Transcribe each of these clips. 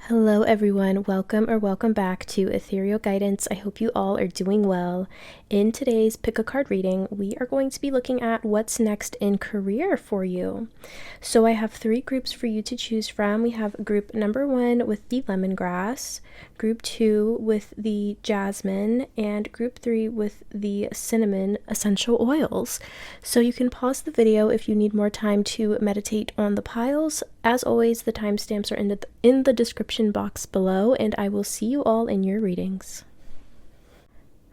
Hello everyone, welcome back to Ethereal Guidance. I hope you all are doing well. In today's pick a card reading, we are going to be looking at what's next in career for you. So I have three groups for you to choose from. We have group number 1 with the lemongrass, group 2 with the jasmine, and group 3 with the cinnamon essential oils. So you can pause the video if you need more time to meditate on the piles. As always, the timestamps are in the description box below, and I will see you all in your readings.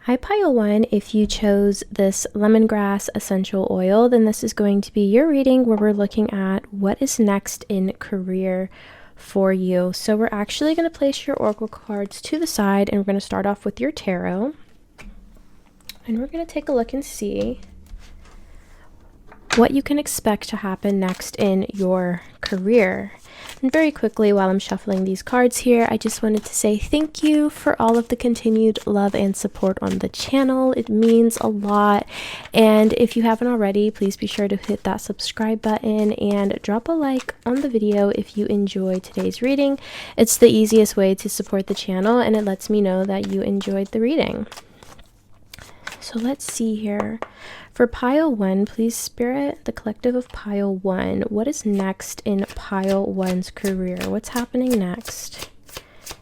Hi Pile 1, if you chose this lemongrass essential oil, then this is going to be your reading where we're looking at what is next in career for you. So we're actually going to place your oracle cards to the side, and we're going to start off with your tarot. And we're going to take a look and see what you can expect to happen next in your career. And very quickly, while I'm shuffling these cards here, I just wanted to say thank you for all of the continued love and support on the channel. It means a lot. And if you haven't already, please be sure to hit that subscribe button and drop a like on the video if you enjoy today's reading. It's the easiest way to support the channel, and it lets me know that you enjoyed the reading. So let's see here. For Pile 1, please spirit the collective of Pile 1. What is next in Pile 1's career? What's happening next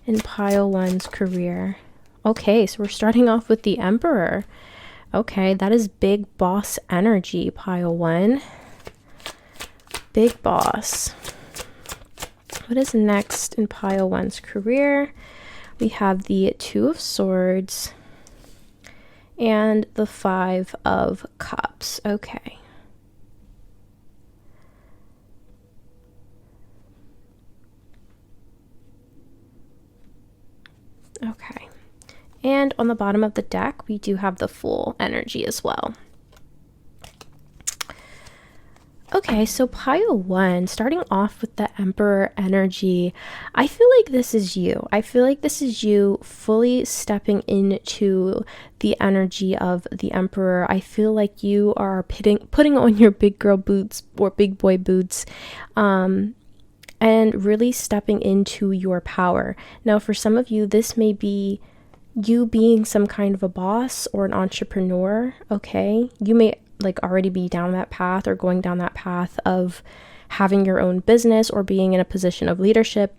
in Pile 1's career? Okay, so we're starting off with the Emperor. Okay, that is big boss energy, Pile 1. Big boss. What is next in Pile 1's career? We have the Two of Swords and the Five of Cups. Okay. Okay. And on the bottom of the deck, we do have the Fool energy as well. Okay, so Pile 1, starting off with the Emperor energy, I feel like this is you. I feel like this is you fully stepping into the energy of the Emperor. I feel like you are putting on your big girl boots or big boy boots, and really stepping into your power. Now, for some of you, this may be you being some kind of a boss or an entrepreneur, okay? You may already be down that path or going down that path of having your own business or being in a position of leadership,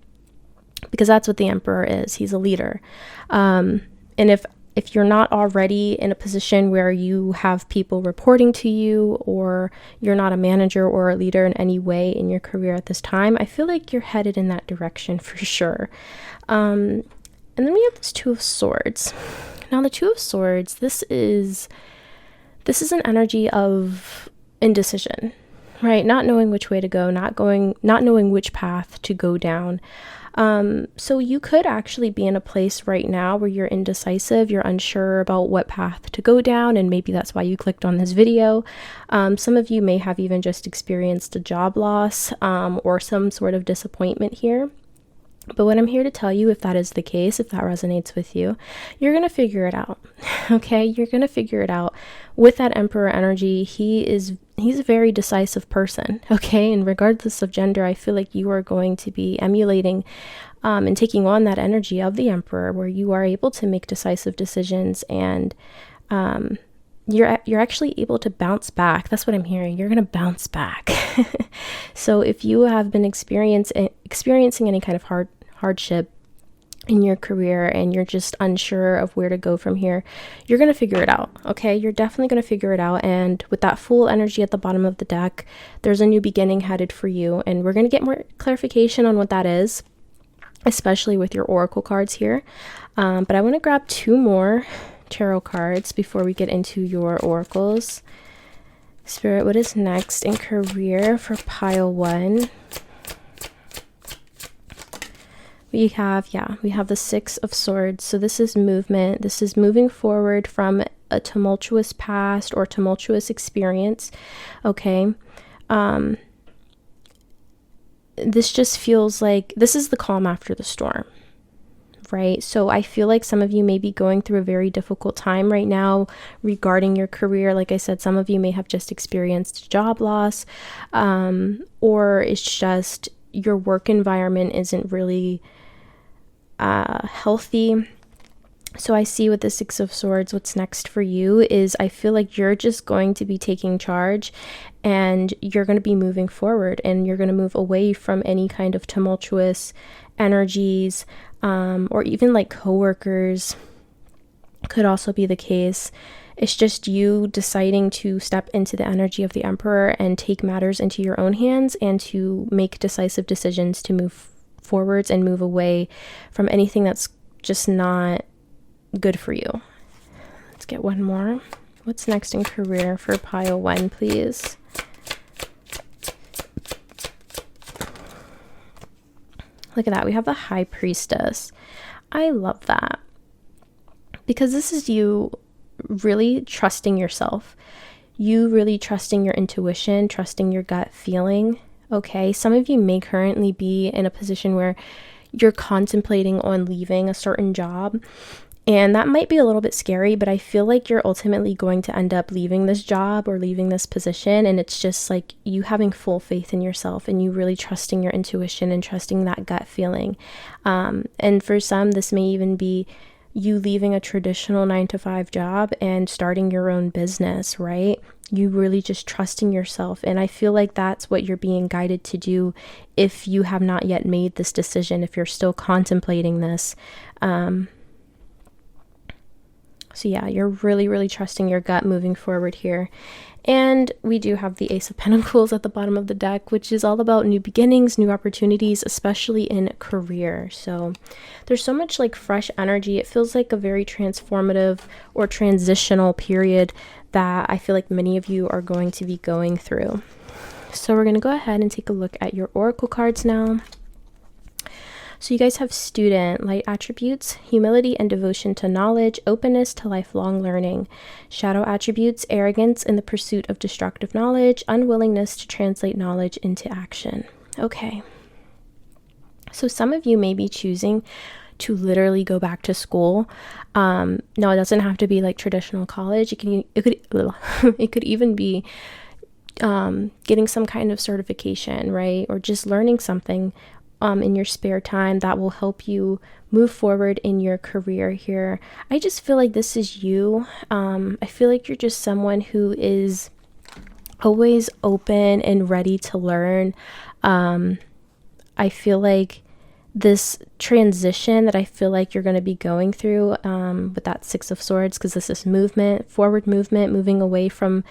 because that's what the Emperor is. He's a leader. And if you're not already in a position where you have people reporting to you, or you're not a manager or a leader in any way in your career at this time, I feel like you're headed in that direction for sure. And then we have this Two of Swords. Now the Two of Swords, this is an energy of indecision, right? Not knowing which way to go, not knowing which path to go down. So you could actually be in a place right now where you're indecisive, you're unsure about what path to go down, and maybe that's why you clicked on this video. Some of you may have even just experienced a job loss, or some sort of disappointment here. But what I'm here to tell you, if that is the case, if that resonates with you, you're going to figure it out, okay? You're going to figure it out. With that Emperor energy, he's a very decisive person, okay? And regardless of gender, I feel like you are going to be emulating and taking on that energy of the Emperor, where you are able to make decisive decisions, and you're actually able to bounce back. That's what I'm hearing. You're going to bounce back. So if you have been experiencing any kind of hardship in your career and you're just unsure of where to go from here, you're going to figure it out, okay? You're definitely going to figure it out. And with that Fool energy at the bottom of the deck, there's a new beginning headed for you. And we're going to get more clarification on what that is, especially with your oracle cards here. But I want to grab 2 more tarot cards before we get into your oracles. Spirit, what is next in career for Pile 1? We have the Six of Swords. So this is movement. This is moving forward from a tumultuous past or tumultuous experience, okay? This just feels like this is the calm after the storm, right? So I feel like some of you may be going through a very difficult time right now regarding your career. Like I said, some of you may have just experienced job loss, or it's just your work environment isn't really healthy. So I see with the Six of Swords, what's next for you is I feel like you're just going to be taking charge and you're going to be moving forward, and you're going to move away from any kind of tumultuous energies, or even like coworkers could also be the case. It's just you deciding to step into the energy of the Emperor and take matters into your own hands and to make decisive decisions to move forwards and move away from anything that's just not good for you. Let's get one more. What's next in career for pile 1, please? Look at that. We have the High Priestess. I love that, because this is you really trusting yourself. You really trusting your intuition, trusting your gut feeling. Okay, some of you may currently be in a position where you're contemplating on leaving a certain job, and that might be a little bit scary, but I feel like you're ultimately going to end up leaving this job or leaving this position, and it's just like you having full faith in yourself and you really trusting your intuition and trusting that gut feeling. And for some, this may even be you leaving a traditional 9-to-5 job and starting your own business, right? You really just trusting yourself. And I feel like that's what you're being guided to do if you have not yet made this decision, if you're still contemplating this. So yeah, you're really, really trusting your gut moving forward here. And we do have the Ace of Pentacles at the bottom of the deck, which is all about new beginnings, new opportunities, especially in career. So there's so much like fresh energy. It feels like a very transformative or transitional period that I feel like many of you are going to be going through. So we're going to go ahead and take a look at your oracle cards now. So you guys have student, light attributes, humility and devotion to knowledge, openness to lifelong learning. Shadow attributes, arrogance in the pursuit of destructive knowledge, unwillingness to translate knowledge into action. Okay. So some of you may be choosing to literally go back to school. No, it doesn't have to be like traditional college. It could even be getting some kind of certification, right? Or just learning something in your spare time that will help you move forward in your career here. I just feel like this is you. I feel like you're just someone who is always open and ready to learn. I feel like this transition that I feel like you're going to be going through with that Six of Swords, because this is movement, forward movement, moving away from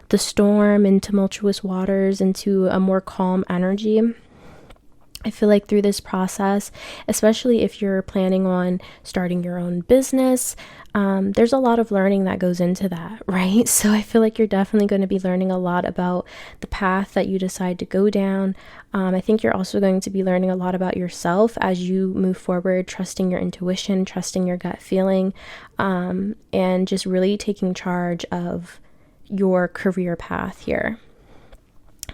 the storm and tumultuous waters into a more calm energy. I feel like through this process, especially if you're planning on starting your own business, there's a lot of learning that goes into that, right? So I feel like you're definitely going to be learning a lot about the path that you decide to go down. I think you're also going to be learning a lot about yourself as you move forward, trusting your intuition, trusting your gut feeling, and just really taking charge of your career path here.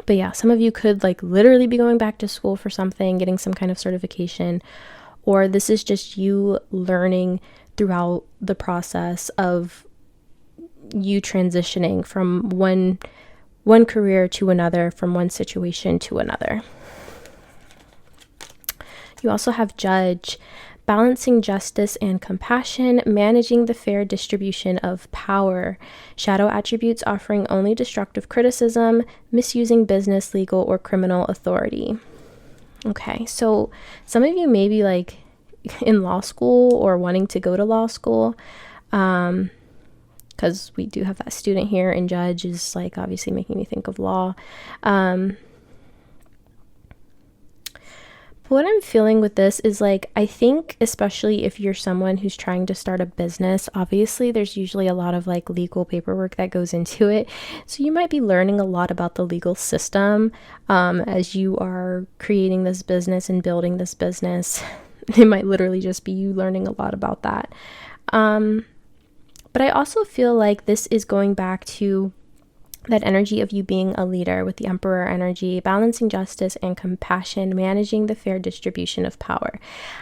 But yeah, some of you could like literally be going back to school for something, getting some kind of certification, or this is just you learning throughout the process of you transitioning from one career to another, from one situation to another. You also have Judge, balancing justice and compassion, managing the fair distribution of power. Shadow attributes, offering only destructive criticism, misusing business, legal, or criminal authority. Okay, so some of you may be like in law school or wanting to go to law school, because we do have that student here, and Judge is like obviously making me think of law. What I'm feeling with this is like, I think especially if you're someone who's trying to start a business, obviously there's usually a lot of like legal paperwork that goes into it. So you might be learning a lot about the legal system as you are creating this business and building this business. It might literally just be you learning a lot about that. But I also feel like this is going back to that energy of you being a leader with the Emperor energy, balancing justice and compassion, managing the fair distribution of power.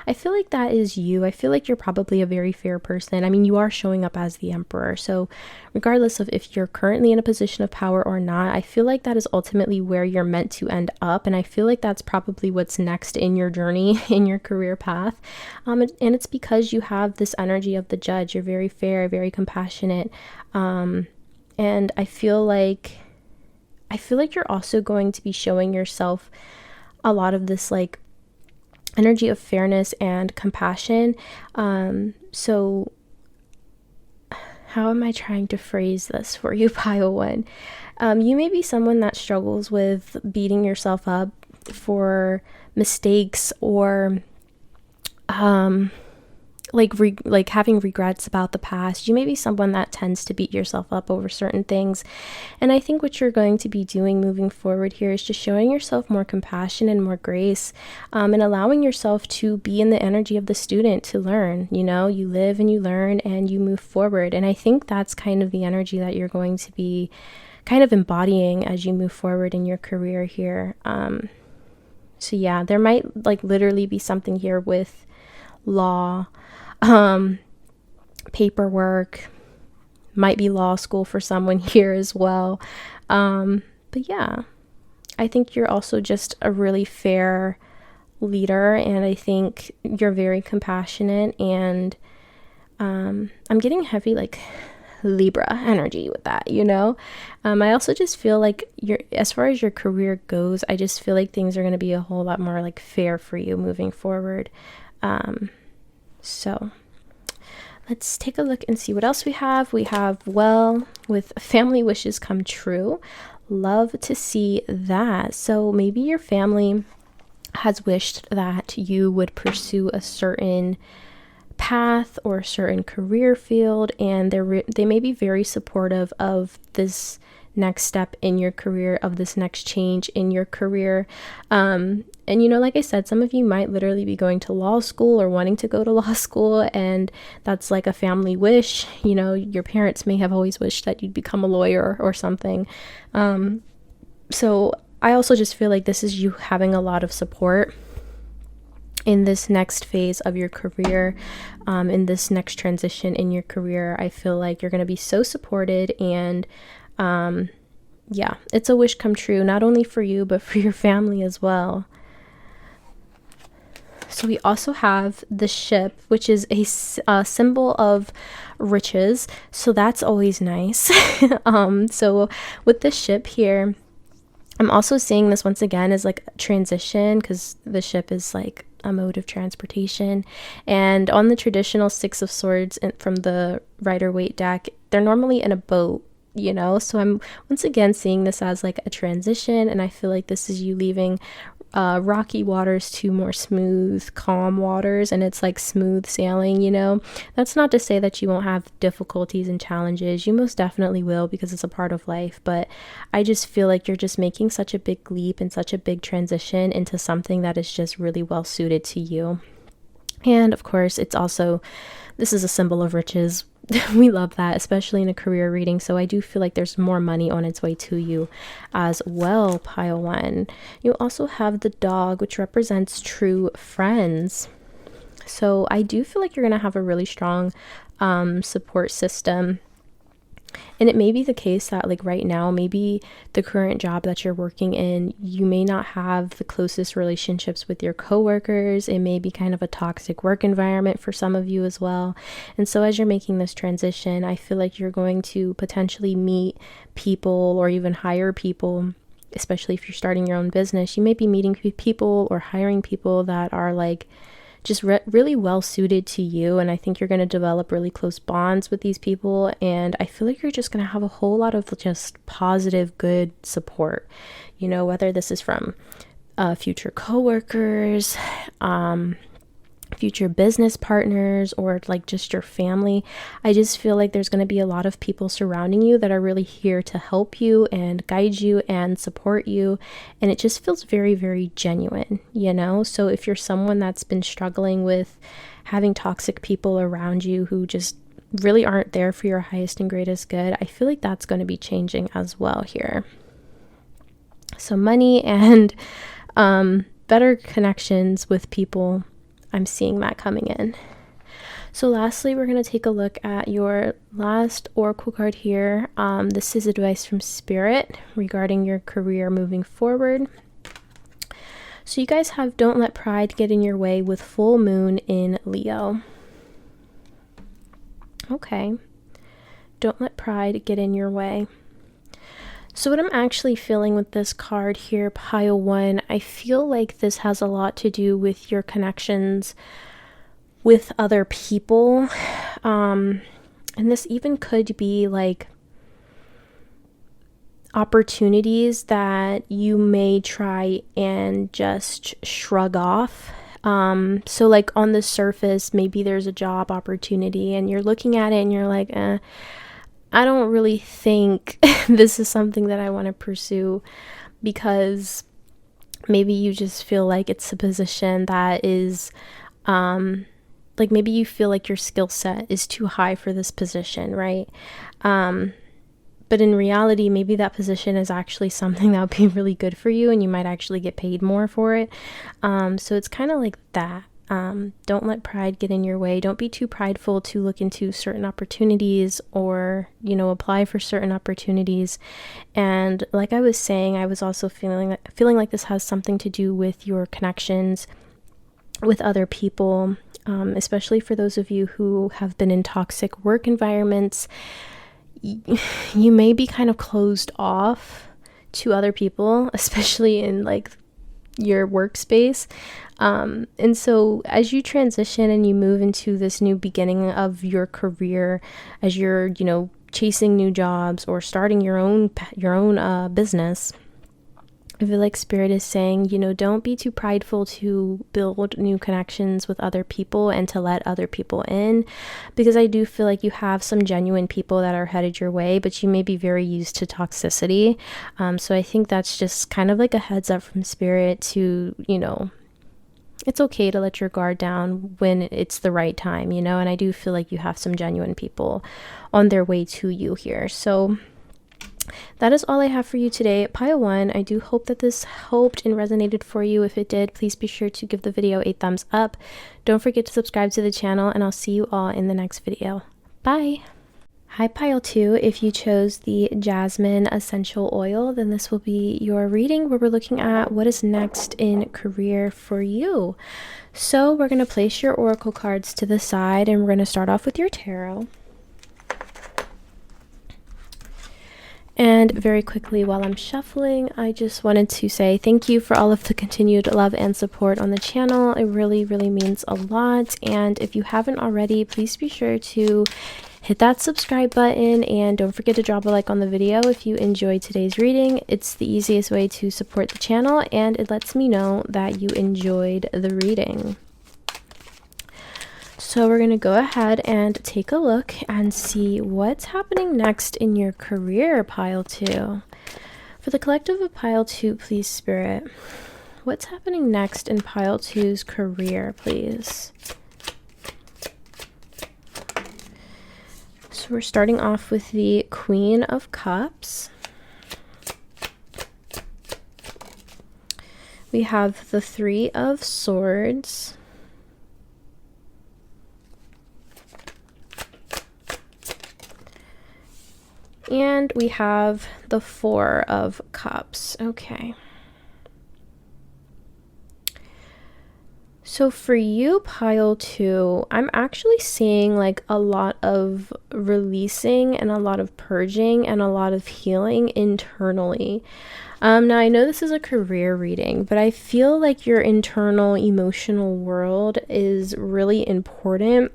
I feel like that is you. I feel like you're probably a very fair person. I mean, you are showing up as the Emperor. So regardless of if you're currently in a position of power or not, I feel like that is ultimately where you're meant to end up. And I feel like that's probably what's next in your journey, in your career path. And it's because you have this energy of the Judge. You're very fair, very compassionate. And I feel like you're also going to be showing yourself a lot of this like energy of fairness and compassion. So how am I trying to phrase this for you, Pile 1? You may be someone that struggles with beating yourself up for mistakes or like having regrets about the past. You may be someone that tends to beat yourself up over certain things. And I think what you're going to be doing moving forward here is just showing yourself more compassion and more grace, and allowing yourself to be in the energy of the student to learn. You know, you live and you learn and you move forward. And I think that's kind of the energy that you're going to be kind of embodying as you move forward in your career here. So yeah, there might like literally be something here with law, paperwork, might be law school for someone here as well. But yeah, I think you're also just a really fair leader, and I think you're very compassionate, and I'm getting heavy like Libra energy with that, you know. I also just feel like as far as your career goes, I just feel like things are going to be a whole lot more like fair for you moving forward. So let's take a look and see what else we have. We have, well, with family wishes come true. Love to see that. So maybe your family has wished that you would pursue a certain path or a certain career field, and they may be very supportive of this next step in your career, of this next change in your career. And you know, like I said, some of you might literally be going to law school or wanting to go to law school, and that's like a family wish. You know, your parents may have always wished that you'd become a lawyer or something. So I also just feel like this is you having a lot of support in this next phase of your career, in this next transition in your career. I feel like you're going to be so supported, and yeah, it's a wish come true, not only for you, but for your family as well. So we also have the ship, which is a symbol of riches. So that's always nice. So with the ship here, I'm also seeing this once again as like a transition, because the ship is like a mode of transportation. And on the traditional Six of Swords from the Rider-Waite deck, they're normally in a boat, you know. So I'm once again seeing this as like a transition, and I feel like this is you leaving rocky waters to more smooth, calm waters, and it's like smooth sailing, you know. That's not to say that you won't have difficulties and challenges. You most definitely will, because it's a part of life, but I just feel like you're just making such a big leap and such a big transition into something that is just really well suited to you. And of course, it's also, this is a symbol of riches. We love that, especially in a career reading. So I do feel like there's more money on its way to you as well, Pile 1. You also have the dog, which represents true friends. So I do feel like you're going to have a really strong support system. And it may be the case that like right now, maybe the current job that you're working in, you may not have the closest relationships with your coworkers. It may be kind of a toxic work environment for some of you as well. And so as you're making this transition, I feel like you're going to potentially meet people or even hire people, especially if you're starting your own business. You may be meeting people or hiring people that are like just really well suited to you, and I think you're going to develop really close bonds with these people, and I feel like you're just going to have a whole lot of just positive, good support, you know, whether this is from future coworkers, future business partners, or like just your family. I just feel like there's going to be a lot of people surrounding you that are really here to help you and guide you and support you, and it just feels very, very genuine, you know. So if you're someone that's been struggling with having toxic people around you who just really aren't there for your highest and greatest good, I feel like that's going to be changing as well here. So money and better connections with people, I'm seeing that coming in. So lastly, we're going to take a look at your last oracle card here. This is advice from Spirit regarding your career moving forward. So you guys have don't let pride get in your way with full moon in Leo. Okay. Don't let pride get in your way. So what I'm actually feeling with this card here, pile 1, I feel like this has a lot to do with your connections with other people. And this even could be like opportunities that you may try and just shrug off. So like on the surface, maybe there's a job opportunity and you're looking at it and you're like, I don't really think this is something that I want to pursue, because maybe you just feel like it's a position that is, like maybe you feel like your skill set is too high for this position, right? But in reality, maybe that position is actually something that would be really good for you and you might actually get paid more for it. So it's kind of like that. Don't let pride get in your way. Don't be too prideful to look into certain opportunities or, apply for certain opportunities. And like I was saying, I was also feeling like this has something to do with your connections with other people, especially for those of you who have been in toxic work environments. You may be kind of closed off to other people, especially in like your workspace. And so as you transition and you move into this new beginning of your career, as you're, chasing new jobs or starting your own business, I feel like Spirit is saying, don't be too prideful to build new connections with other people and to let other people in, because I do feel like you have some genuine people that are headed your way, but you may be very used to toxicity. So I think that's just kind of like a heads up from Spirit to, it's okay to let your guard down when it's the right time, and I do feel like you have some genuine people on their way to you here. So that is all I have for you today, pile 1. I do hope that this helped and resonated for you. If it did, please be sure to give the video a thumbs up. Don't forget to subscribe to the channel, and I'll see you all in the next video. Bye! Hi pile 2, if you chose the Jasmine Essential Oil, then this will be your reading where we're looking at what is next in career for you. So we're going to place your oracle cards to the side and we're going to start off with your tarot. And very quickly, while I'm shuffling, I just wanted to say thank you for all of the continued love and support on the channel. It really, really means a lot. And if you haven't already, please be sure to hit that subscribe button and don't forget to drop a like on the video if you enjoyed today's reading. It's the easiest way to support the channel and it lets me know that you enjoyed the reading. So we're going to go ahead and take a look and see what's happening next in your career, pile 2. For the collective of pile 2, please, Spirit, what's happening next in pile 2's career, please? So we're starting off with the Queen of Cups. We have the Three of Swords. And we have the Four of Cups. Okay. So for you, pile 2, I'm actually seeing like a lot of releasing and a lot of purging and a lot of healing internally. Now I know this is a career reading, but I feel like your internal emotional world is really important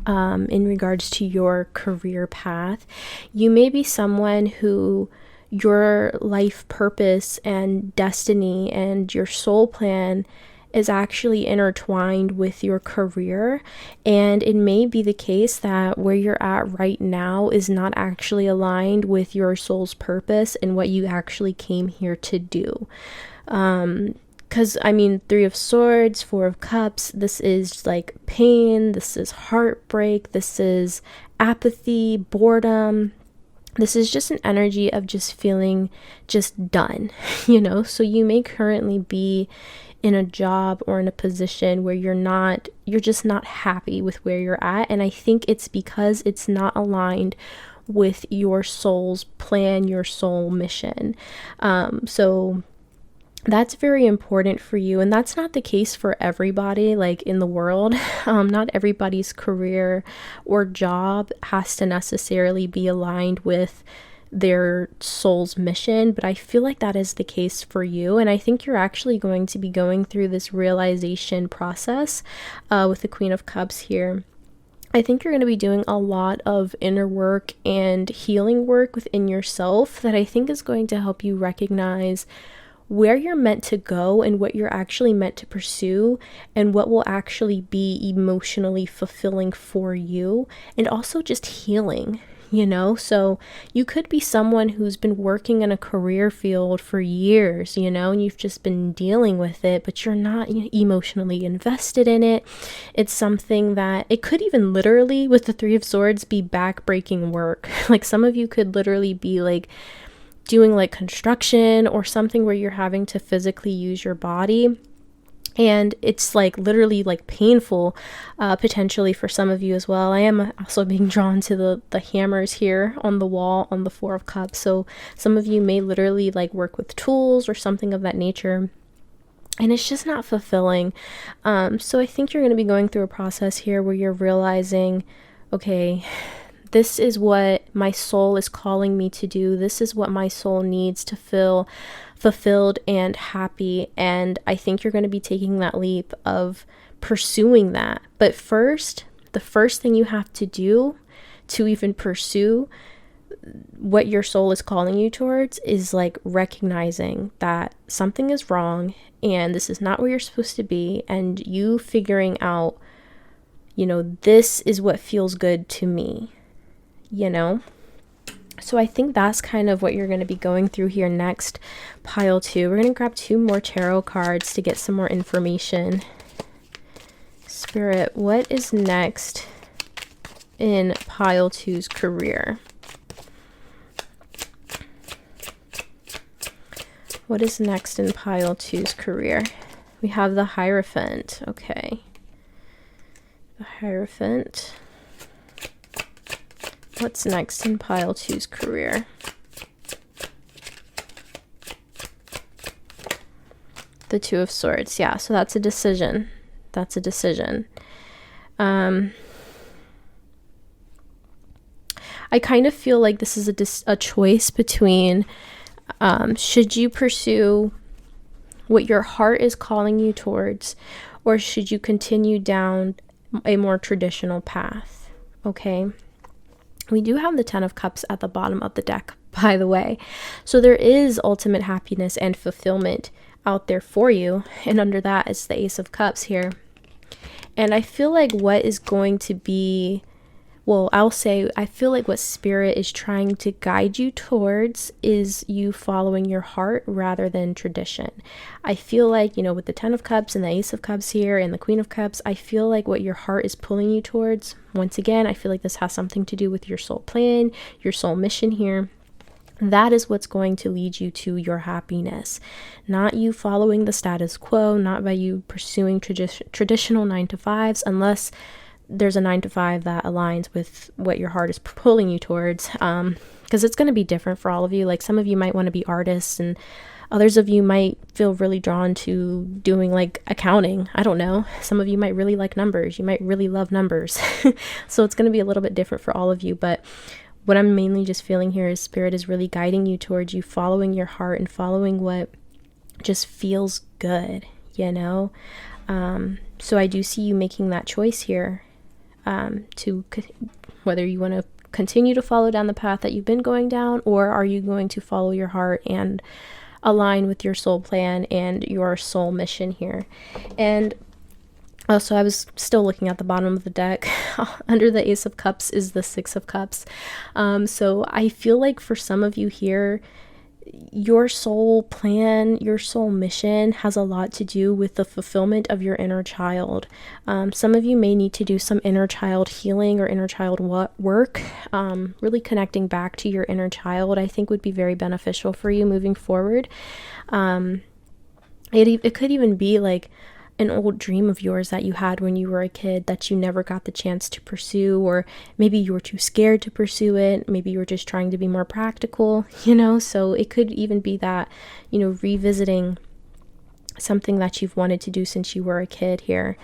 in regards to your career path. You may be someone who your life purpose and destiny and your soul plan is actually intertwined with your career, and it may be the case that where you're at right now is not actually aligned with your soul's purpose and what you actually came here to do. because I mean, Three of Swords, Four of Cups, this is like pain, this is heartbreak, this is apathy, boredom. This is just an energy of just feeling just done, you know? So you may currently be in a job or in a position where you're just not happy with where you're at. And I think it's because it's not aligned with your soul's plan, your soul mission. So that's very important for you, and that's not the case for everybody, like in the world. Not everybody's career or job has to necessarily be aligned with their soul's mission, but I feel like that is the case for you, and I think you're actually going to be going through this realization process with the Queen of Cups here. I think you're going to be doing a lot of inner work and healing work within yourself that I think is going to help you recognize where you're meant to go and what you're actually meant to pursue and what will actually be emotionally fulfilling for you, and also just healing, you know? So you could be someone who's been working in a career field for years, you know, and you've just been dealing with it, but you're not emotionally invested in it. It's something that it could even literally, with the Three of Swords, be back-breaking work. Like some of you could literally be like doing like construction or something where you're having to physically use your body, and it's like literally like painful, potentially for some of you as well. I am also being drawn to the hammers here on the wall on the Four of Cups, so some of you may literally like work with tools or something of that nature, and it's just not fulfilling. So I think you're going to be going through a process here where you're realizing, okay, this is what my soul is calling me to do. This is what my soul needs to feel fulfilled and happy. And I think you're going to be taking that leap of pursuing that. But first, the first thing you have to do to even pursue what your soul is calling you towards is like recognizing that something is wrong and this is not where you're supposed to be, and you figuring out, you know, this is what feels good to me. You know, so I think that's kind of what you're going to be going through here next. Pile 2, we're going to grab 2 more tarot cards to get some more information. Spirit, what is next in pile 2's career? What is next in pile 2's career? We have the Hierophant. Okay, the Hierophant. What's next in pile 2's career? The Two of Swords. Yeah, so that's a decision. That's a decision. I kind of feel like this is a choice between should you pursue what your heart is calling you towards, or should you continue down a more traditional path? Okay. We do have the Ten of Cups at the bottom of the deck, by the way. So there is ultimate happiness and fulfillment out there for you. And under that is the Ace of Cups here. And I feel like what is going to be, well, I feel like what Spirit is trying to guide you towards is you following your heart rather than tradition. I feel like, you know, with the Ten of Cups and the Ace of Cups here and the Queen of Cups, I feel like what your heart is pulling you towards, once again, I feel like this has something to do with your soul plan, your soul mission here. That is what's going to lead you to your happiness, not you following the status quo, not by you pursuing traditional 9-to-5s, unless there's a 9-to-5 that aligns with what your heart is pulling you towards, because it's going to be different for all of you. Like some of you might want to be artists, and others of you might feel really drawn to doing like accounting. I don't know. Some of you might really like numbers. You might really love numbers. So it's going to be a little bit different for all of you. But what I'm mainly just feeling here is Spirit is really guiding you towards you following your heart and following what just feels good, you know? So I do see you making that choice here. Whether you want to continue to follow down the path that you've been going down, or are you going to follow your heart and align with your soul plan and your soul mission here. And also, I was still looking at the bottom of the deck. Under the Ace of Cups is the Six of Cups. So I feel like for some of you here, your soul plan, your soul mission has a lot to do with the fulfillment of your inner child. Some of you may need to do some inner child healing or inner child work. Really connecting back to your inner child, I think, would be very beneficial for you moving forward. It could even be like an old dream of yours that you had when you were a kid that you never got the chance to pursue, or maybe you were too scared to pursue it. Maybe you were just trying to be more practical, so it could even be that, revisiting something that you've wanted to do since you were a kid here.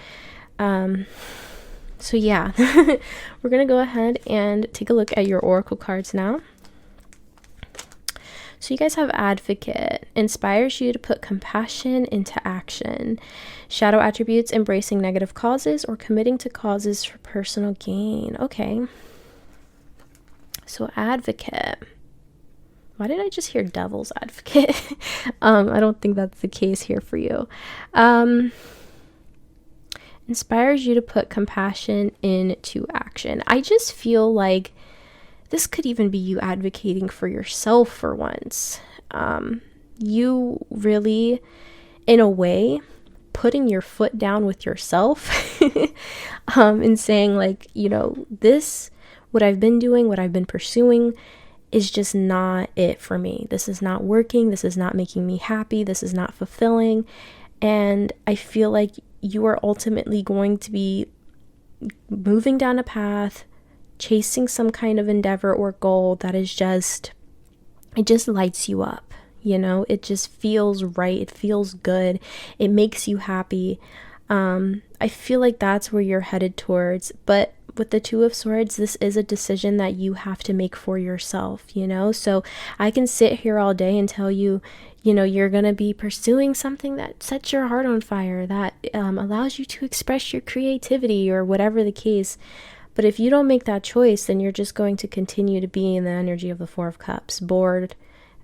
So yeah, we're gonna go ahead and take a look at your oracle cards now. So you guys have Advocate, inspires you to put compassion into action. Shadow attributes, embracing negative causes or committing to causes for personal gain. Okay. So Advocate. Why did I just hear Devil's Advocate? I don't think that's the case here for you. Inspires you to put compassion into action. I just feel like this could even be you advocating for yourself for once. You really, in a way, putting your foot down with yourself and saying like, this, what I've been doing, what I've been pursuing is just not it for me. This is not working. This is not making me happy. This is not fulfilling. And I feel like you are ultimately going to be moving down a path, chasing some kind of endeavor or goal that is it just lights you up, it just feels right. It feels good. It makes you happy. I feel like that's where you're headed towards. But with the Two of Swords, this is a decision that you have to make for yourself, so I can sit here all day and tell you, you're going to be pursuing something that sets your heart on fire, that allows you to express your creativity or whatever the case. But if you don't make that choice, then you're just going to continue to be in the energy of the Four of Cups, bored,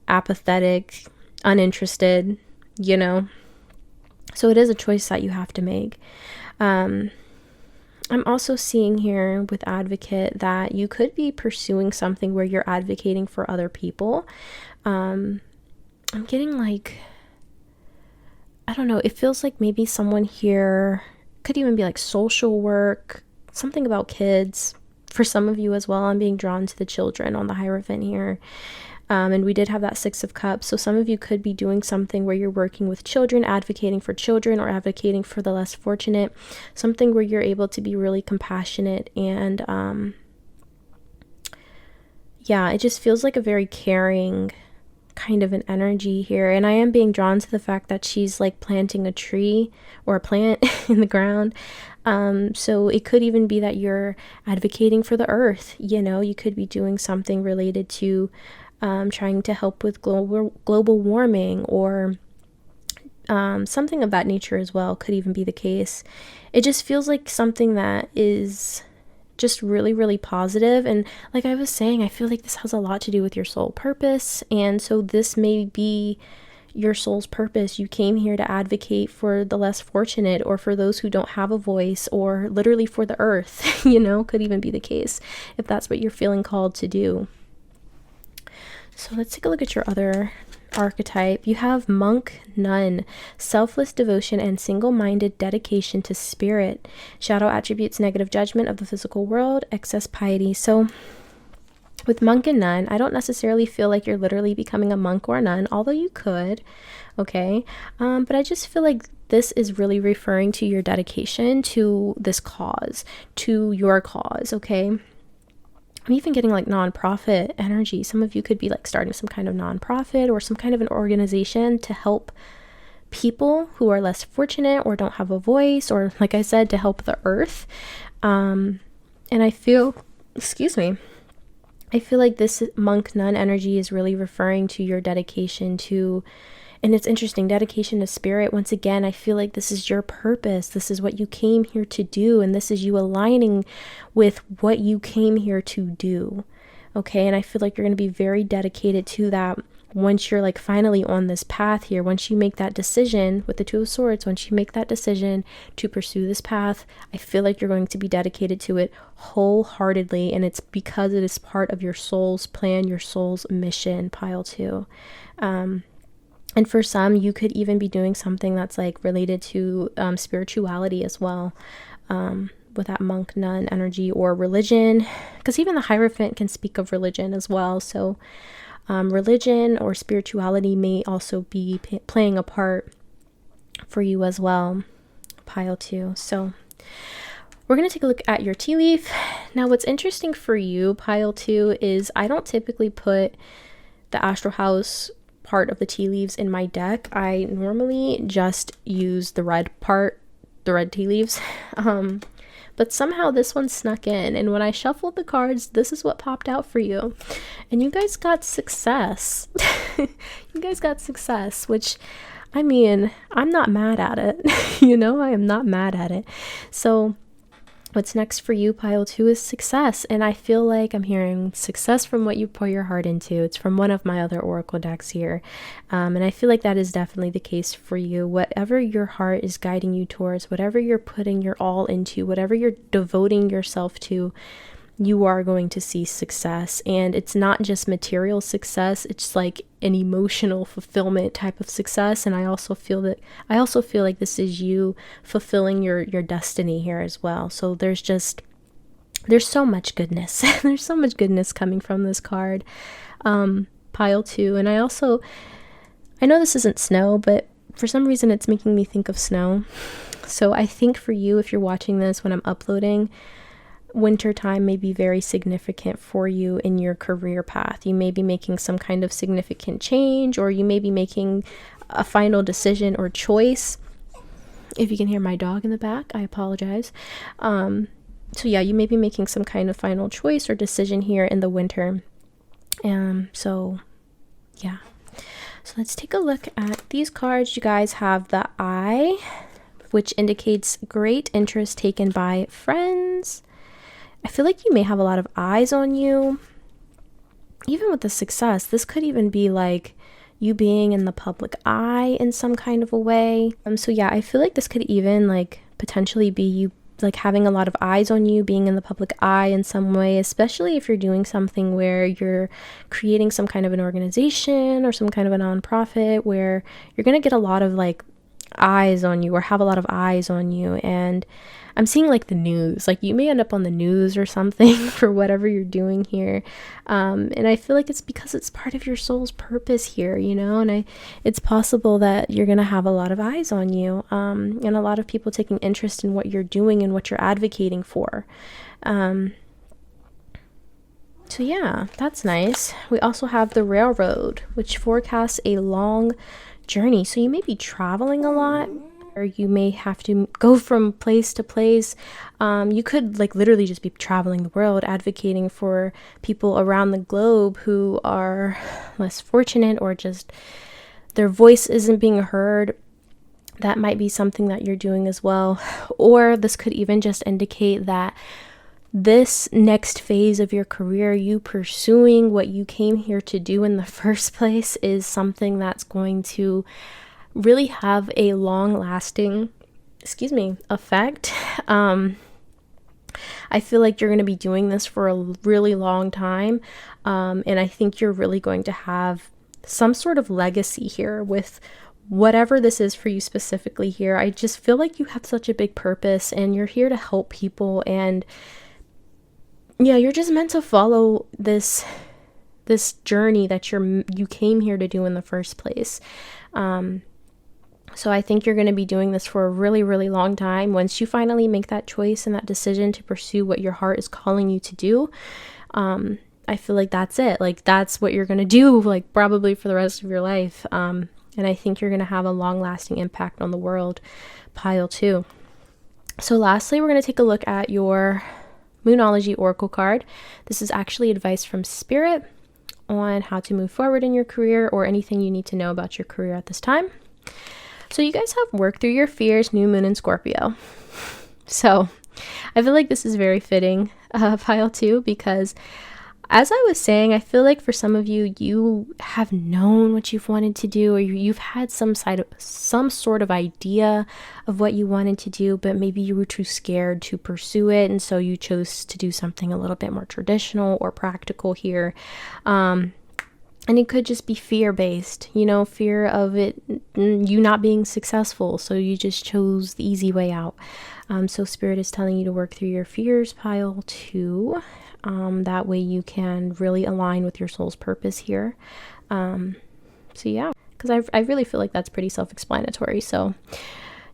apathetic, uninterested, So it is a choice that you have to make. I'm also seeing here with Advocate that you could be pursuing something where you're advocating for other people. I'm getting like, I don't know, it feels like maybe someone here could even be like social work, something about kids. For some of you as well, I'm being drawn to the children on the Hierophant here. And we did have that Six of Cups. So some of you could be doing something where you're working with children, advocating for children, or advocating for the less fortunate. Something where you're able to be really compassionate. And yeah, it just feels like a very caring kind of an energy here. And I am being drawn to the fact that she's like planting a tree or a plant in the ground. So it could even be that you're advocating for the earth. You could be doing something related to trying to help with global warming, or something of that nature as well could even be the case. It just feels like something that is just really, really positive. And like I was saying, I feel like this has a lot to do with your soul purpose. And so this may be your soul's purpose. You came here to advocate for the less fortunate, or for those who don't have a voice, or literally for the earth, could even be the case if that's what you're feeling called to do. So let's take a look at your other archetype. You have Monk Nun, selfless devotion and single-minded dedication to spirit. Shadow attributes, negative judgment of the physical world, excess piety. So with monk and nun, I don't necessarily feel like you're literally becoming a monk or a nun, although you could, okay? But I just feel like this is really referring to your dedication to this cause, to your cause, okay? I'm even getting like nonprofit energy. Some of you could be like starting some kind of nonprofit or some kind of an organization to help people who are less fortunate or don't have a voice, or like I said, to help the earth. And I feel, I feel like this monk nun energy is really referring to your dedication to, and it's interesting, dedication to spirit. Once again, I feel like this is your purpose. This is what you came here to do. And this is you aligning with what you came here to do. Okay. And I feel like you're going to be very dedicated to that. once you're like finally on this path here, once you make that decision with the Two of Swords, once you make that decision to pursue this path, I feel like you're going to be dedicated to it wholeheartedly. And it's because it is part of your soul's plan, your soul's mission, pile 2. And for some, you could even be doing something that's like related to spirituality as well, with that monk nun energy, or religion, because even the Hierophant can speak of religion as well. So religion or spirituality may also be playing a part for you as well, pile 2. So we're going to take a look at your tea leaf. Now, what's interesting for you, pile 2, is I don't typically put the astral house part of the tea leaves in my deck. I normally just use the red part, the red tea leaves. But somehow this one snuck in, and when I shuffled the cards, this is what popped out for you. And you guys got success. You guys got success, which, I mean, I'm not mad at it. I am not mad at it. So what's next for you, pile 2, is success. And I feel like I'm hearing success from what you pour your heart into. It's from one of my other oracle decks here. And I feel like that is definitely the case for you. Whatever your heart is guiding you towards, whatever you're putting your all into, whatever you're devoting yourself to, you are going to see success. And it's not just material success, it's like an emotional fulfillment type of success. And I also feel like this is you fulfilling your destiny here as well. So there's so much goodness. There's so much goodness coming from this card, pile 2. And I know this isn't snow, but for some reason it's making me think of snow. So I think for you, if you're watching this when I'm uploading, winter time may be very significant for you in your career path. You may be making some kind of significant change, or you may be making a final decision or choice. If you can hear my dog in the back, I apologize. So yeah, you may be making some kind of final choice or decision here in the winter. So yeah. So let's take a look at these cards. You guys have the Eye, which indicates great interest taken by friends. I feel like you may have a lot of eyes on you. Even with the Success, this could even be like you being in the public eye in some kind of a way. So yeah, I feel like this could even like potentially be you like having a lot of eyes on you, being in the public eye in some way, especially if you're doing something where you're creating some kind of an organization or some kind of a nonprofit where you're going to get a lot of like eyes on you, or have a lot of eyes on you. And I'm seeing like the news, like you may end up on the news or something for whatever you're doing here. And I feel like it's because it's part of your soul's purpose here, and it's possible that you're going to have a lot of eyes on you, and a lot of people taking interest in what you're doing and what you're advocating for. So yeah, that's nice. We also have the Railroad, which forecasts a long journey. So you may be traveling a lot, or you may have to go from place to place. You could like literally just be traveling the world, advocating for people around the globe who are less fortunate, or just their voice isn't being heard. That might be something that you're doing as well. Or this could even just indicate that this next phase of your career, you pursuing what you came here to do in the first place, is something that's going to really have a long-lasting, effect. I feel like you're going to be doing this for a really long time, and I think you're really going to have some sort of legacy here with whatever this is for you specifically here. I just feel like you have such a big purpose, and you're here to help people, and yeah, you're just meant to follow this journey that you came here to do in the first place. So I think you're going to be doing this for a really, really long time. Once you finally make that choice and that decision to pursue what your heart is calling you to do, I feel like that's it. Like that's what you're going to do, like probably for the rest of your life. And I think you're going to have a long-lasting impact on the world, pile 2. So lastly, we're going to take a look at your Moonology Oracle card. This is actually advice from Spirit on how to move forward in your career, or anything you need to know about your career at this time. So you guys have worked through your fears, new moon in Scorpio. So I feel like this is very fitting, pile 2, because as I was saying, I feel like for some of you, you have known what you've wanted to do, or you've had some sort of idea of what you wanted to do, but maybe you were too scared to pursue it, and so you chose to do something a little bit more traditional or practical here. And it could just be fear-based, you know, fear of it, you not being successful. So you just chose the easy way out. So Spirit is telling you to work through your fears, pile 2. That way you can really align with your soul's purpose here. So yeah, because I really feel like that's pretty self-explanatory. So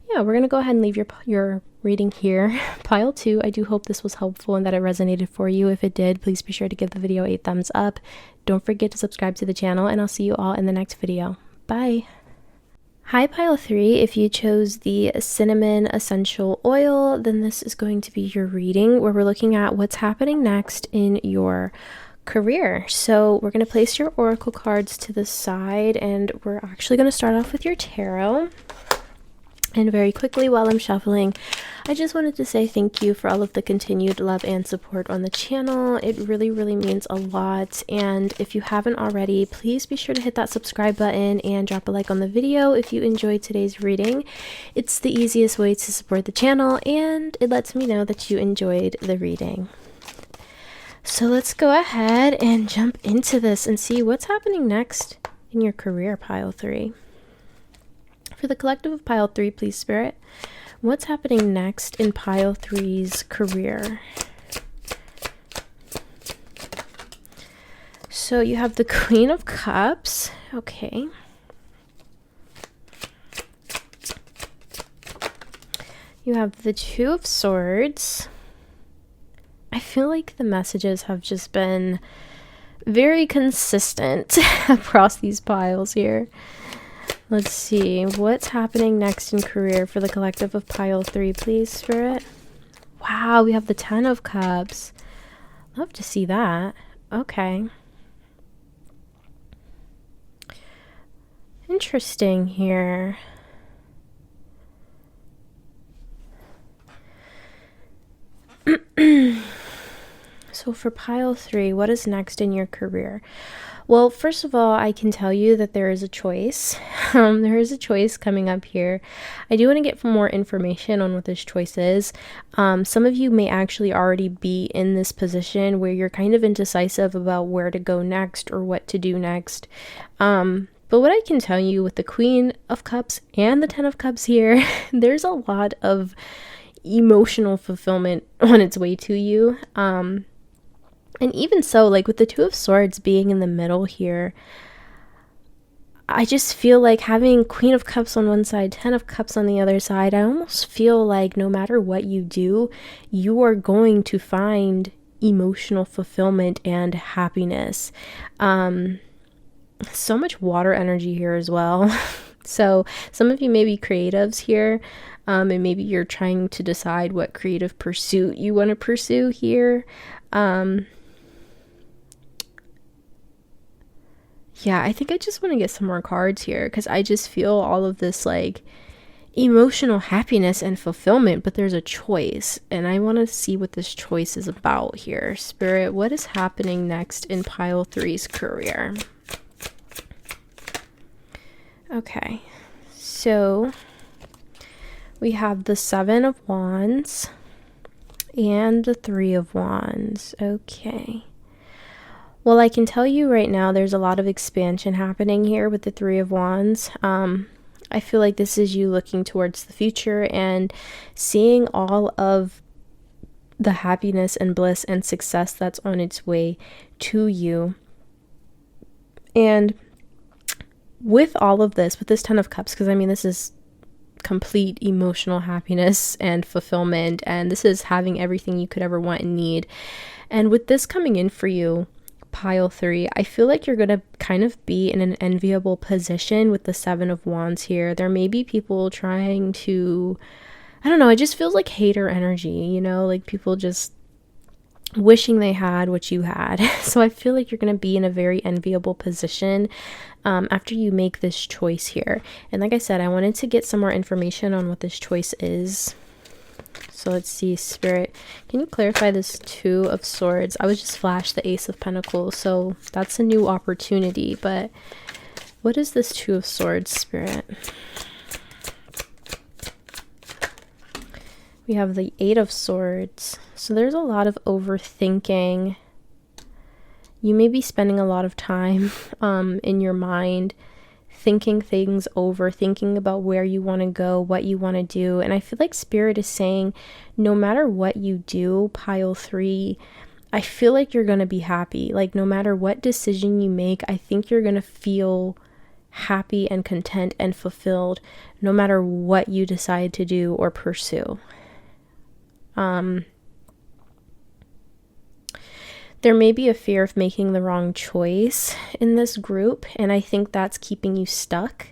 yeah, we're going to go ahead and leave your reading here. Pile 2, I do hope this was helpful and that it resonated for you. If it did, please be sure to give the video a thumbs up. Don't forget to subscribe to the channel, and I'll see you all in the next video. Bye! Hi Pile 3, if you chose the cinnamon essential oil, then this is going to be your reading where we're looking at what's happening next in your career. So we're going to place your oracle cards to the side, and we're actually going to start off with your tarot. And very quickly, while I'm shuffling, I just wanted to say thank you for all of the continued love and support on the channel. It really, really means a lot. And if you haven't already, please be sure to hit that subscribe button and drop a like on the video if you enjoyed today's reading. It's the easiest way to support the channel, and it lets me know that you enjoyed the reading. So let's go ahead and jump into this and see what's happening next in your career, Pile 3. For the collective of Pile 3, please, Spirit, what's happening next in Pile 3's career? So you have the Queen of Cups. Okay. You have the Two of Swords. I feel like the messages have just been very consistent across these piles here. Let's see, what's happening next in career for the collective of Pile 3, please, Spirit? Wow, we have the Ten of Cups. Love to see that. Okay. Interesting here. So for Pile 3, what is next in your career? Well, first of all, I can tell you that there is a choice. There is a choice coming up here. I do want to get more information on what this choice is. Some of you may actually already be in this position where you're kind of indecisive about where to go next or what to do next. But what I can tell you with the Queen of Cups and the Ten of Cups here, there's a lot of emotional fulfillment on its way to you. And even so, like with the Two of Swords being in the middle here, I just feel like having Queen of Cups on one side, Ten of Cups on the other side, I almost feel like no matter what you do, you are going to find emotional fulfillment and happiness. So much water energy here as well. So some of you may be creatives here, and maybe you're trying to decide what creative pursuit you want to pursue here. Yeah, I think I just want to get some more cards here because I just feel all of this like emotional happiness and fulfillment, but there's a choice, and I want to see what this choice is about here. Spirit, what is happening next in Pile 3's career? Okay, so we have the Seven of Wands and the Three of Wands. Okay. Well, I can tell you right now there's a lot of expansion happening here with the Three of Wands. I feel like this is you looking towards the future and seeing all of the happiness and bliss and success that's on its way to you. And with all of this, with this Ten of Cups, because I mean, this is complete emotional happiness and fulfillment, and this is having everything you could ever want and need. And with this coming in for you, Pile 3, I feel like you're going to kind of be in an enviable position with the Seven of Wands here. There may be people trying to, I don't know, it just feels like hater energy, you know, like people just wishing they had what you had. So I feel like you're going to be in a very enviable position after you make this choice here. And like I said, I wanted to get some more information on what this choice is. So let's see, Spirit, can you clarify this Two of Swords? I was just flashed the Ace of Pentacles, so that's a new opportunity, but what is this Two of Swords, Spirit? We have the Eight of Swords. So there's a lot of overthinking. You may be spending a lot of time in your mind thinking things over, thinking about where you want to go, what you want to do. And I feel like Spirit is saying, no matter what you do, pile 3, I feel like you're going to be happy. Like no matter what decision you make, I think you're going to feel happy and content and fulfilled no matter what you decide to do or pursue. There may be a fear of making the wrong choice in this group, and I think that's keeping you stuck.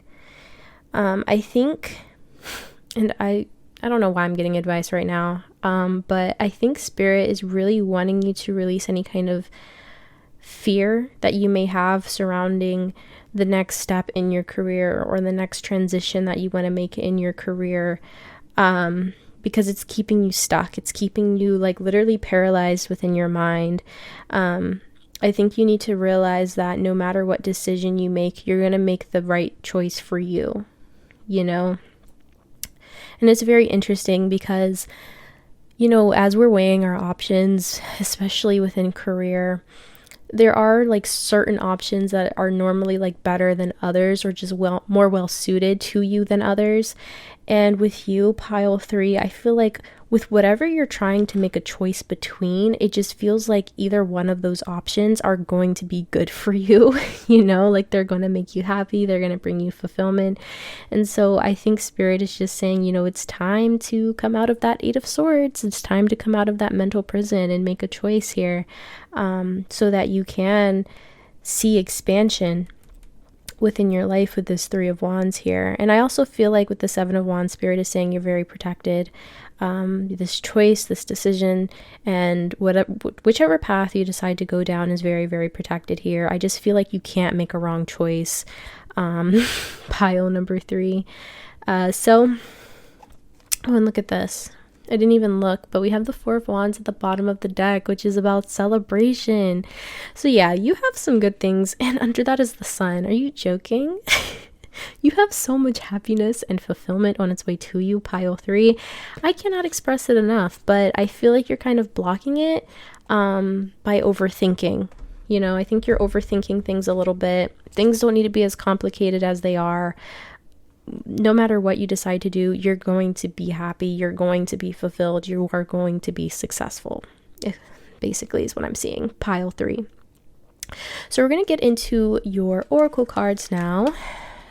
I think, and I don't know why I'm getting advice right now, but I think Spirit is really wanting you to release any kind of fear that you may have surrounding the next step in your career or the next transition that you want to make in your career. Because it's keeping you stuck. It's keeping you like literally paralyzed within your mind. I think you need to realize that no matter what decision you make, you're going to make the right choice for you, you know? And it's very interesting because, you know, as we're weighing our options, especially within career, there are like certain options that are normally like better than others or just more well suited to you than others. And with you, pile 3, I feel like with whatever you're trying to make a choice between, it just feels like either one of those options are going to be good for you, you know, like they're going to make you happy, they're going to bring you fulfillment. And so I think Spirit is just saying, you know, it's time to come out of that Eight of Swords. It's time to come out of that mental prison and make a choice here, so that you can see expansion within your life with this Three of Wands here. And I also feel like with the Seven of Wands, Spirit is saying you're very protected. This choice, this decision, and whichever path you decide to go down is very, very protected here. I just feel like you can't make a wrong choice. Pile number 3. Oh, and look at this. I didn't even look, but we have the Four of Wands at the bottom of the deck, which is about celebration. So yeah, you have some good things, and under that is the Sun. Are you joking? You have so much happiness and fulfillment on its way to you, pile 3. I cannot express it enough, but I feel like you're kind of blocking it by overthinking. You know, I think you're overthinking things a little bit. Things don't need to be as complicated as they are. No matter what you decide to do, you're going to be happy, you're going to be fulfilled, you are going to be successful, basically is what I'm seeing, pile 3. So we're going to get into your oracle cards now.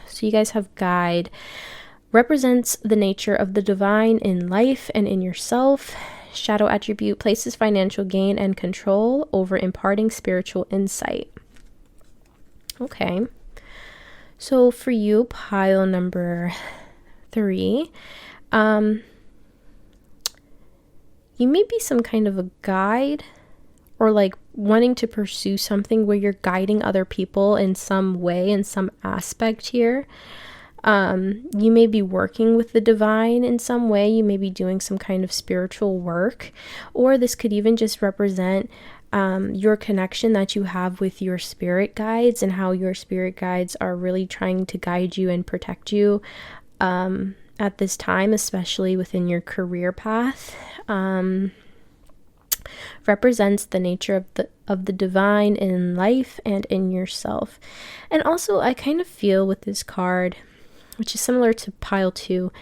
So you guys have Guide. Represents the nature of the divine in life and in yourself. Shadow attribute places financial gain and control over imparting spiritual insight. Okay. So for you, pile number 3, you may be some kind of a guide or like wanting to pursue something where you're guiding other people in some way, in some aspect here. You may be working with the divine in some way. You may be doing some kind of spiritual work, or this could even just represent your connection that you have with your spirit guides and how your spirit guides are really trying to guide you and protect you at this time, especially within your career path. Represents the nature of the divine in life and in yourself. And also I kind of feel with this card, which is similar to pile 2,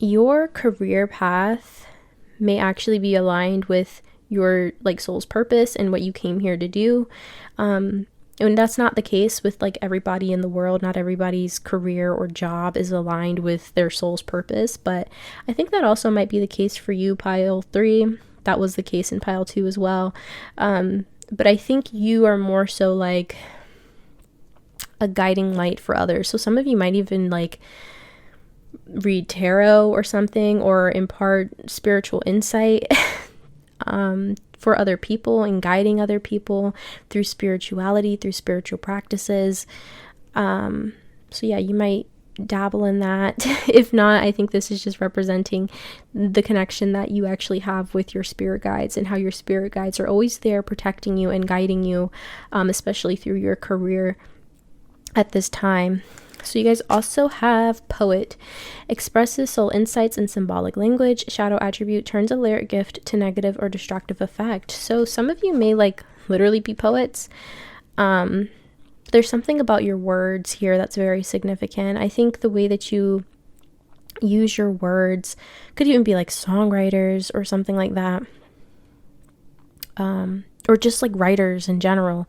your career path may actually be aligned with your like soul's purpose and what you came here to do. And that's not the case with like everybody in the world. Not everybody's career or job is aligned with their soul's purpose, but I think that also might be the case for you, pile 3. That was the case in pile 2 as well. But I think you are more so like a guiding light for others. So some of you might even like read tarot or something, or impart spiritual insight for other people and guiding other people through spirituality, through spiritual practices. So yeah, you might dabble in that. If not, I think this is just representing the connection that you actually have with your spirit guides, and how your spirit guides are always there protecting you and guiding you, especially through your career at this time. So you guys also have poet, expresses soul insights in symbolic language. Shadow attribute, turns a lyric gift to negative or destructive effect. So some of you may like literally be poets. There's something about your words here that's very significant. I think the way that you use your words could even be like songwriters or something like that, or just like writers in general.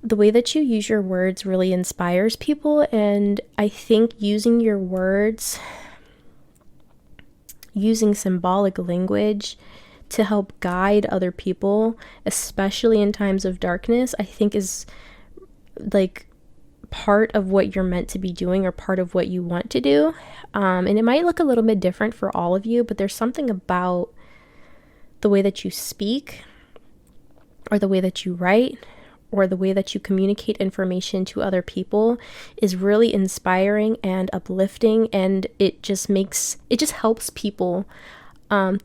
The way that you use your words really inspires people, and I think using your words, using symbolic language to help guide other people, especially in times of darkness, I think is like part of what you're meant to be doing, or part of what you want to do. And it might look a little bit different for all of you, but there's something about the way that you speak, or the way that you write, or the way that you communicate information to other people is really inspiring and uplifting, and it just helps people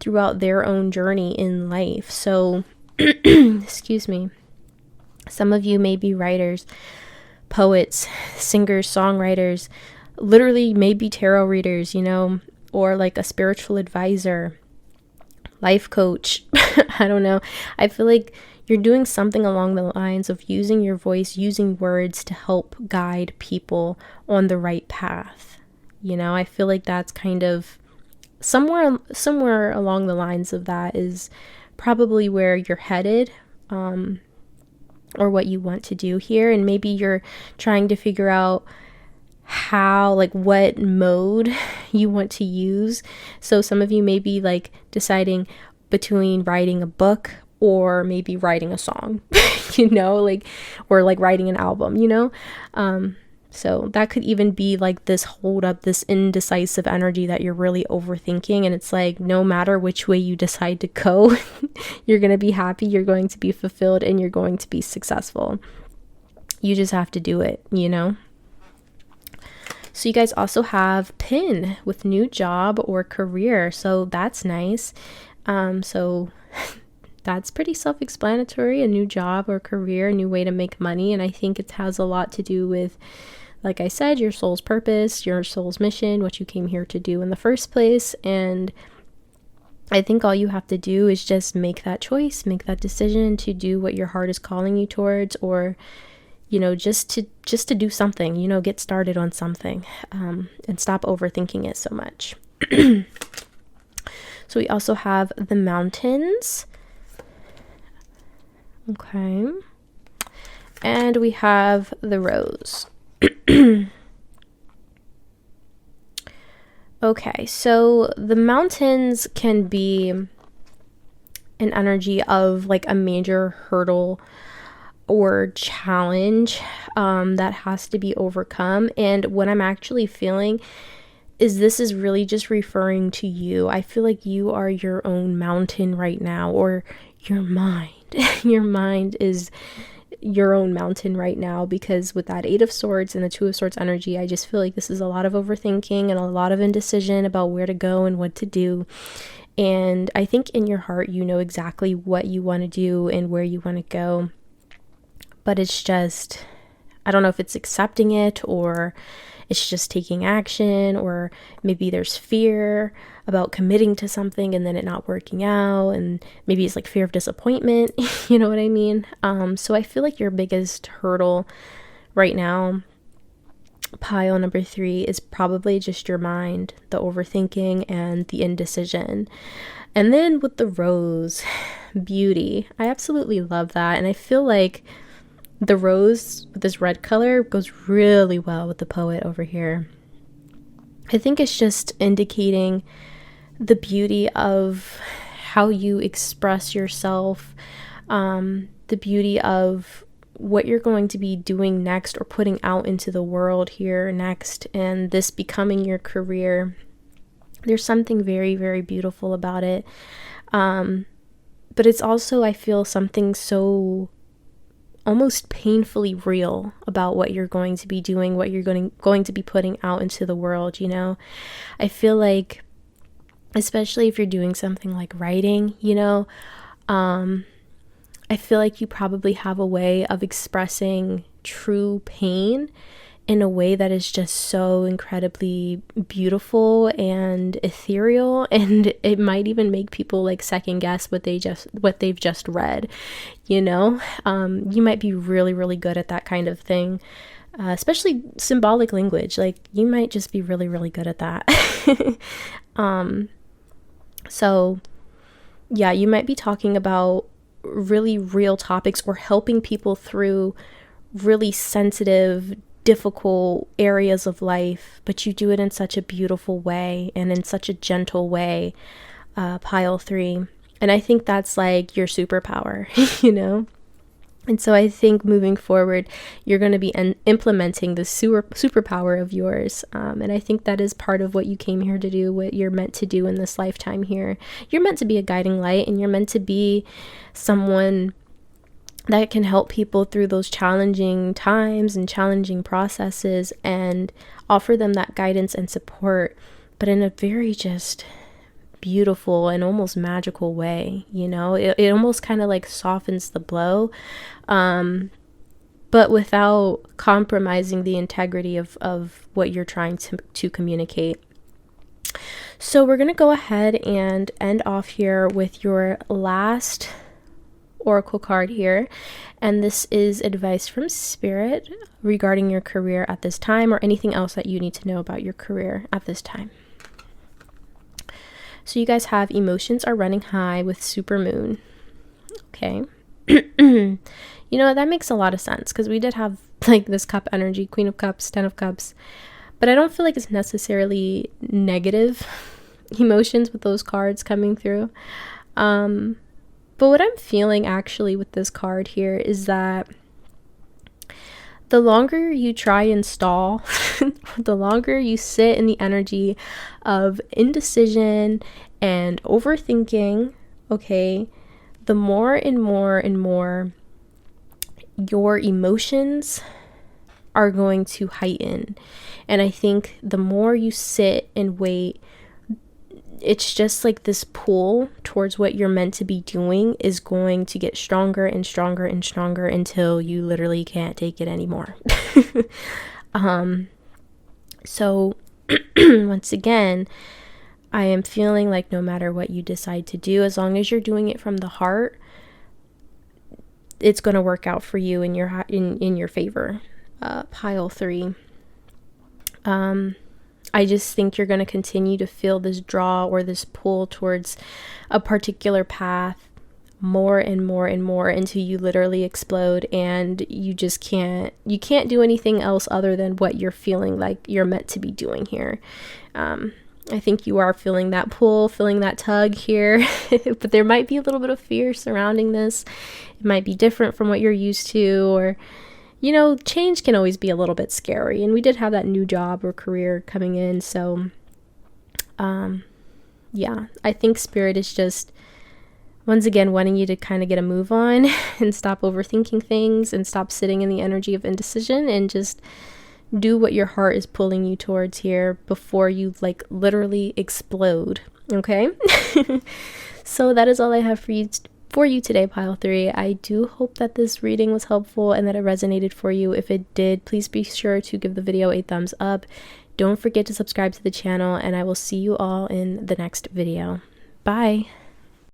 throughout their own journey in life. So excuse me, some of you may be writers, poets, singers, songwriters, literally maybe tarot readers, or like a spiritual advisor, life coach. I don't know. I feel like you're doing something along the lines of using your voice, using words to help guide people on the right path. I feel like that's kind of somewhere along the lines of that is probably where you're headed, or what you want to do here. And maybe you're trying to figure out how, like what mode you want to use. So some of you may be like deciding between writing a book or maybe writing a song, or like writing an album, so that could even be like this hold up, this indecisive energy that you're really overthinking. And it's like, no matter which way you decide to go, you're going to be happy, you're going to be fulfilled, and you're going to be successful. You just have to do it, So you guys also have pin with new job or career. So that's nice. So that's pretty self-explanatory, a new job or career, a new way to make money. And I think it has a lot to do with, like I said, your soul's purpose, your soul's mission, what you came here to do in the first place. And I think all you have to do is just make that choice, make that decision to do what your heart is calling you towards, or just to do something, get started on something, and stop overthinking it so much. So we also have the mountains. Okay. And we have the rose. Okay, so the mountains can be an energy of like a major hurdle or challenge that has to be overcome. And what I'm actually feeling is this is really just referring to you. I feel like you are your own mountain right now, or your mind. Your mind is your own mountain right now, because with that 8 of Swords and the 2 of Swords energy, I just feel like this is a lot of overthinking and a lot of indecision about where to go and what to do. And I think in your heart, you know exactly what you want to do and where you want to go. But it's just, I don't know if it's accepting it, or it's just taking action, or maybe there's fear about committing to something and then it not working out, and maybe it's like fear of disappointment, you know what I mean? So I feel like your biggest hurdle right now, pile number 3, is probably just your mind, the overthinking and the indecision. And then with the rose, beauty, I absolutely love that. And I feel like the rose with this red color goes really well with the poet over here. I think it's just indicating the beauty of how you express yourself, the beauty of what you're going to be doing next or putting out into the world here next, and this becoming your career. There's something very, very beautiful about it. But it's also, I feel, something so almost painfully real about what you're going to be doing, what you're going to be putting out into the world, you know? I feel like, especially if you're doing something like writing, you know, I feel like you probably have a way of expressing true pain in a way that is just so incredibly beautiful and ethereal, and it might even make people like second guess what they've just read, you know. You might be really, really good at that kind of thing, especially symbolic language. Like, you might just be really, really good at that. So yeah, you might be talking about really real topics or helping people through really sensitive, difficult areas of life, but you do it in such a beautiful way and in such a gentle way, pile 3. And I think that's like your superpower, you know? And so I think moving forward, you're going to be implementing the superpower of yours. And I think that is part of what you came here to do, what you're meant to do in this lifetime here. You're meant to be a guiding light, and you're meant to be someone that can help people through those challenging times and challenging processes and offer them that guidance and support, but in a very just beautiful and almost magical way, you know. It almost kind of like softens the blow, but without compromising the integrity of what you're trying to communicate. So we're going to go ahead and end off here with your last oracle card here, and this is advice from Spirit regarding your career at this time, or anything else that you need to know about your career at this time. So you guys have emotions are running high with super moon. Okay. You know, that makes a lot of sense, because we did have like this cup energy, Queen of Cups, 10 of Cups, but I don't feel like it's necessarily negative emotions with those cards coming through. But what I'm feeling actually with this card here is that the longer you try and stall, the longer you sit in the energy of indecision and overthinking, okay, the more and more and more your emotions are going to heighten. And I think the more you sit and wait, it's just like this pull towards what you're meant to be doing is going to get stronger and stronger and stronger until you literally can't take it anymore. So once again, I am feeling like no matter what you decide to do, as long as you're doing it from the heart, it's going to work out for you in your favor. Pile 3. I just think you're going to continue to feel this draw or this pull towards a particular path more and more and more until you literally explode, and you can't do anything else other than what you're feeling like you're meant to be doing here. I think you are feeling that pull, feeling that tug here, but there might be a little bit of fear surrounding this. It might be different from what you're used to, or you know, change can always be a little bit scary, and we did have that new job or career coming in, so yeah, I think Spirit is just once again wanting you to kind of get a move on and stop overthinking things and stop sitting in the energy of indecision and just do what your heart is pulling you towards here before you like literally explode. Okay. So that is all I have for you today, pile 3. I do hope that this reading was helpful and that it resonated for you. If it did, please be sure to give the video a thumbs up. Don't forget to subscribe to the channel, and I will see you all in the next video. Bye.